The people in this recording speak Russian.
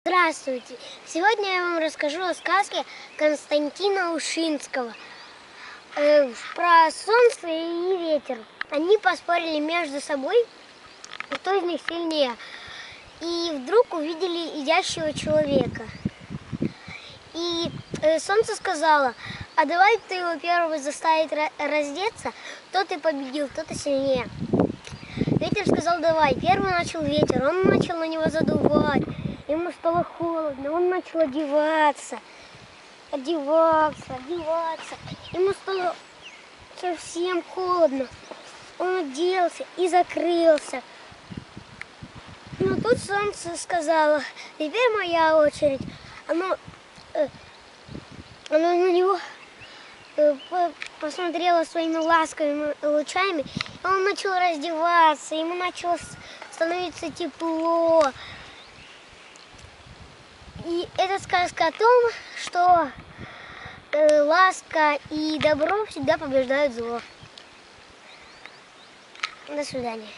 Здравствуйте! Сегодня я вам расскажу о сказке Константина Ушинского про солнце и ветер. Они поспорили между собой, кто из них сильнее. И вдруг увидели идящего человека. И солнце сказало: а давай ты его первого заставить раздеться, тот и победил, тот и сильнее. Ветер сказал: давай. Первый начал ветер, он начал на него задувать. Ему стало холодно, он начал одеваться. Ему стало совсем холодно. Он оделся и закрылся. Но тут солнце сказало: теперь моя очередь. Оно на него посмотрело своими ласковыми лучами, и он начал раздеваться, ему начало становиться тепло. И это сказка о том, что ласка и добро всегда побеждают зло. До свидания.